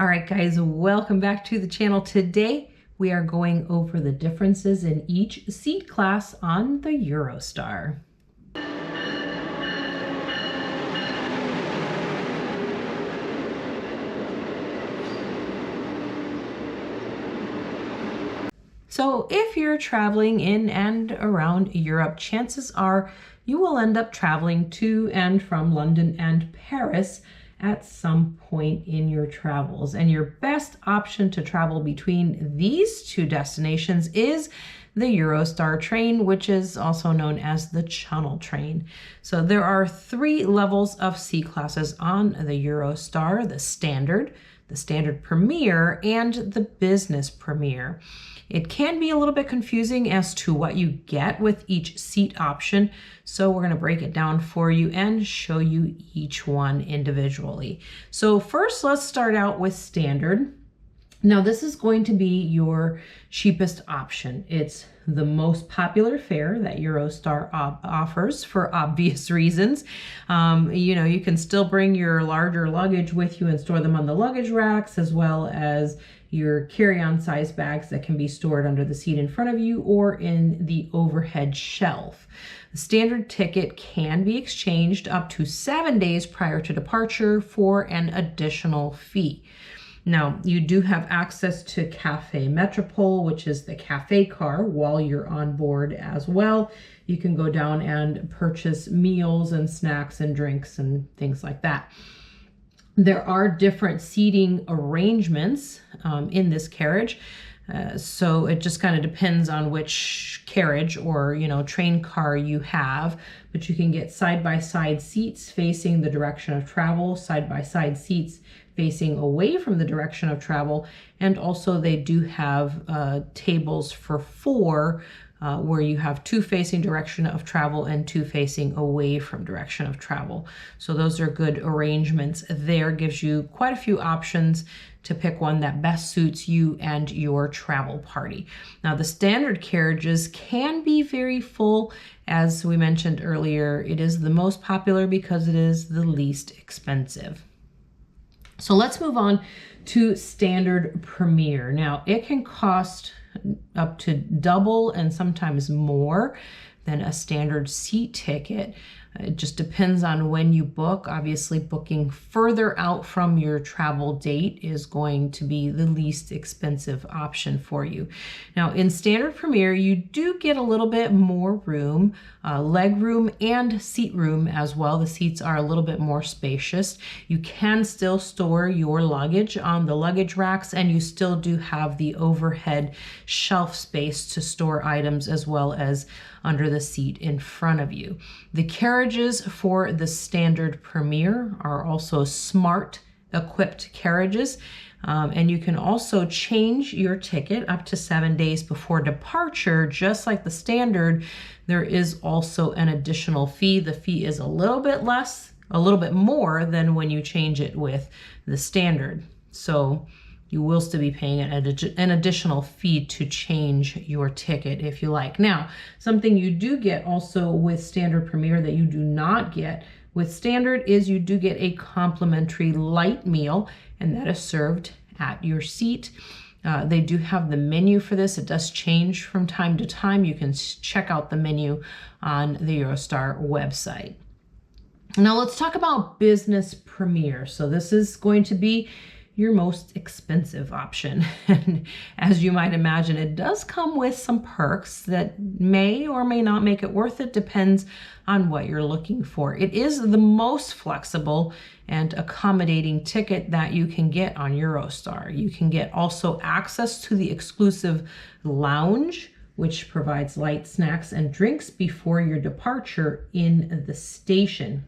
All right, guys, welcome back to the channel. Today, we are going over the differences in each seat class on the Eurostar. So if you're traveling in and around Europe, chances are you will end up traveling to and from London and Paris at some point in your travels. And your best option to travel between these two destinations is the Eurostar train, which is also known as the Channel train. So there are three levels of seat classes on the Eurostar: the Standard Premier, and the Business Premier. It can be a little bit confusing as to what you get with each seat option, so we're going to break it down for you and show you each one individually. So first, let's start out with Standard. Now, this is going to be your cheapest option. It's the most popular fare that Eurostar offers for obvious reasons. You can still bring your larger luggage with you and store them on the luggage racks, as well as your carry-on size bags that can be stored under the seat in front of you or in the overhead shelf. The standard ticket can be exchanged up to 7 days prior to departure for an additional fee. Now, you do have access to Cafe Metropole, which is the cafe car, while you're on board as well. You can go down and purchase meals and snacks and drinks and things like that. There are different seating arrangements in this carriage. So it just kind of depends on which carriage or, train car you have, but you can get side-by-side seats facing the direction of travel, side-by-side seats facing away from the direction of travel, and also they do have tables for four, where you have two facing direction of travel and two facing away from direction of travel. So those are good arrangements there. Gives you quite a few options to pick one that best suits you and your travel party. Now, the standard carriages can be very full. As we mentioned earlier, it is the most popular because it is the least expensive. So let's move on to Standard Premier. Now, it can cost up to double and sometimes more than a standard seat ticket. It just depends on when you book. Obviously, booking further out from your travel date is going to be the least expensive option for you. Now, in Standard Premier, you do get a little bit more room, leg room and seat room as well. The seats are a little bit more spacious. You can still store your luggage on the luggage racks, and you still do have the overhead shelf space to store items as well as under the seat in front of you. The carriages for the Standard Premier are also smart equipped carriages, and you can also change your ticket up to 7 days before departure. Just like the Standard, there is also an additional fee. The fee is a little bit more than when you change it with the Standard. So you will still be paying an additional fee to change your ticket if you like. Now, something you do get also with Standard Premier that you do not get with Standard is you do get a complimentary light meal, and that is served at your seat. They do have the menu for this. It does change from time to time. You can check out the menu on the Eurostar website. Now let's talk about Business Premier. So this is going to be your most expensive option. And as you might imagine, it does come with some perks that may or may not make it worth it. Depends on what you're looking for. It is the most flexible and accommodating ticket that you can get on Eurostar. You can get also access to the exclusive lounge, which provides light snacks and drinks before your departure in the station.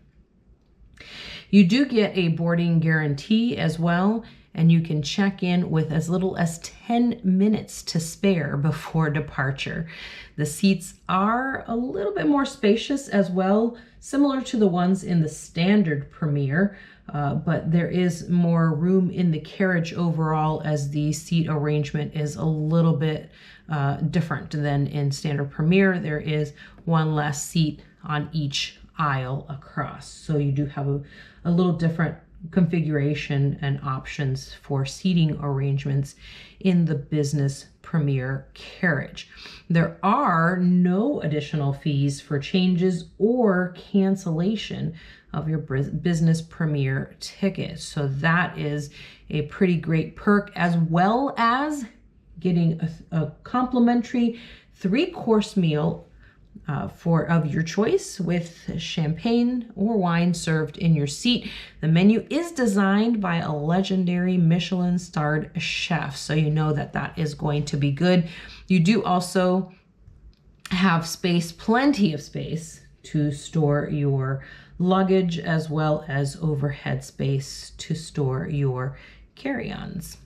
You do get a boarding guarantee as well, and you can check in with as little as 10 minutes to spare before departure. The seats are a little bit more spacious as well, similar to the ones in the Standard Premier, but there is more room in the carriage overall, as the seat arrangement is a little bit different than in Standard Premier. There is one less seat on each aisle across. So you do have a little different configuration and options for seating arrangements in the Business Premier carriage. There are no additional fees for changes or cancellation of your Business Premier ticket. So that is a pretty great perk, as well as getting a complimentary 3-course meal of your choice with champagne or wine served in your seat. The menu is designed by a legendary Michelin-starred chef, so you know that that is going to be good. You do also have space, plenty of space, to store your luggage, as well as overhead space to store your carry-ons.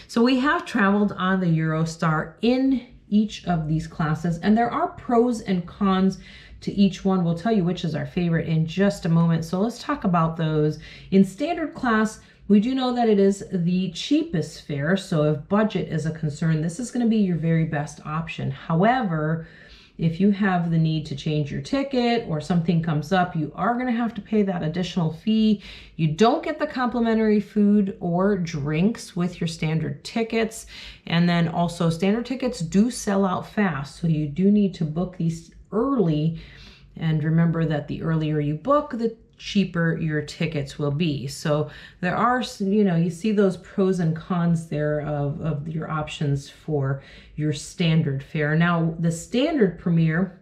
So we have traveled on the Eurostar in each of these classes, and there are pros and cons to each one. We'll tell you which is our favorite in just a moment. So let's talk about those. In standard class, we do know that it is the cheapest fare. So if budget is a concern, this is going to be your very best option. However, if you have the need to change your ticket or something comes up, you are going to have to pay that additional fee. You don't get the complimentary food or drinks with your standard tickets. And then also standard tickets do sell out fast. So you do need to book these early. And remember that the earlier you book, the cheaper your tickets will be. So there are, you see those pros and cons there of your options for your standard fare. Now, the standard Premier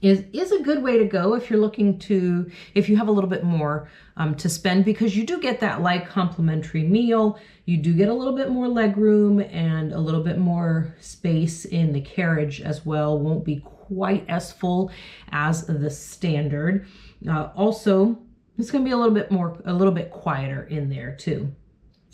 is a good way to go if you're looking to, if you have a little bit more to spend, because you do get that light complimentary meal. You do get a little bit more leg room and a little bit more space in the carriage as well. Won't be quite as full as the standard. Also, it's going to be a little bit quieter in there too.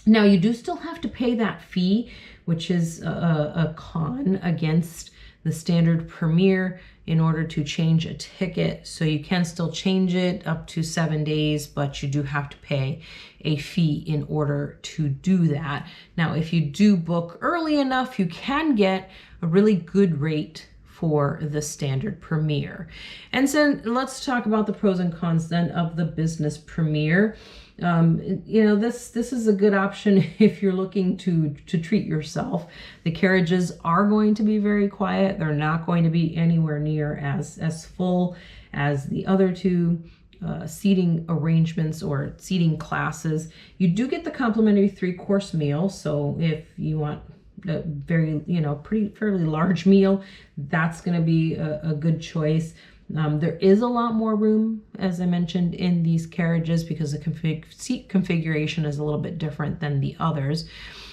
Now, you do still have to pay that fee, which is a con against the standard Premier in order to change a ticket. So you can still change it up to 7 days, but you do have to pay a fee in order to do that. Now, if you do book early enough, you can get a really good rate for the standard Premier. And so let's talk about the pros and cons then of the Business Premier. This is a good option if you're looking to treat yourself. The carriages are going to be very quiet. They're not going to be anywhere near as full as the other two seating arrangements or seating classes. You do get the complimentary 3-course meal. So if you want a very, fairly large meal, that's going to be a good choice. There is a lot more room, as I mentioned, in these carriages because the seat configuration is a little bit different than the others.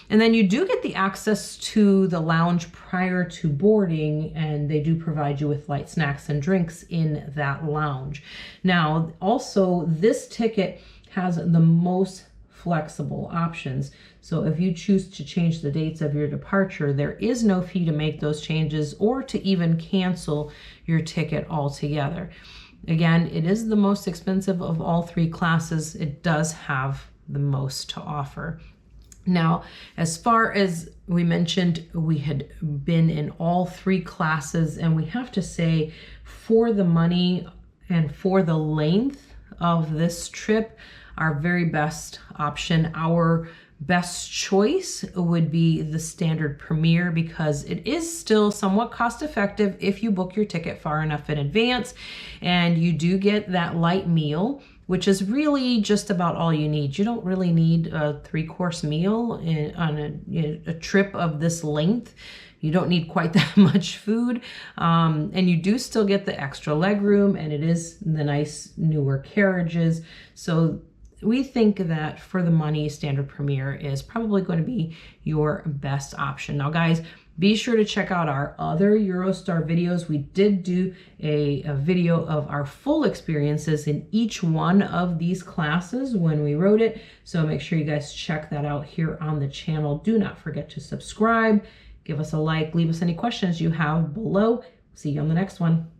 And then you do get the access to the lounge prior to boarding, and they do provide you with light snacks and drinks in that lounge. Now, also, this ticket has the most flexible options. So if you choose to change the dates of your departure, there is no fee to make those changes or to even cancel your ticket altogether. Again, it is the most expensive of all 3 classes. It does have the most to offer. Now, as far as we mentioned, we had been in all 3 classes, and we have to say, for the money and for the length of this trip, our very best option, our best choice would be the standard Premier, because it is still somewhat cost effective if you book your ticket far enough in advance, and you do get that light meal, which is really just about all you need. You don't really need a 3-course meal on a trip of this length. You don't need quite that much food, and you do still get the extra leg room, and it is the nice newer carriages. So we think that for the money, standard Premier is probably going to be your best option. Now, guys, be sure to check out our other Eurostar videos. We did do a video of our full experiences in each one of these classes when we wrote it. So make sure you guys check that out here on the channel. Do not forget to subscribe, give us a like, leave us any questions you have below. See you on the next one.